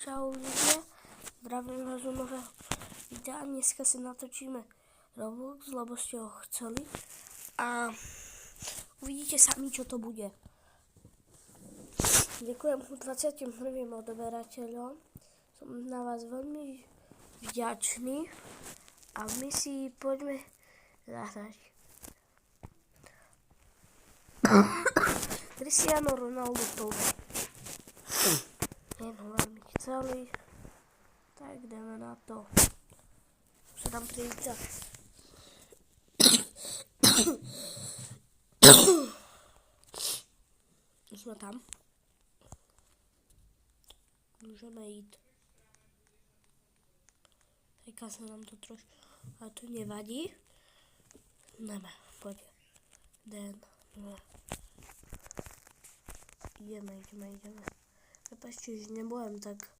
Čau lidi, zdravím vás u nového videa. Dneska si natočíme Roblox, lebo ste ho chceli a uvidíte sami, čo to bude. Ďakujem 21. odberateľom, som na vás veľmi vďačný a my si poďme zahrať. Cristiano Ronaldo to jen ho veľmi chceli, tak jdeme na to. Už sa tam privítať. Už sme tam. Môžeme jít. Teďka sa nám to trošku, ale to nevadí. Jdeme, poď. Ideme. Prepačte, že nebudem tak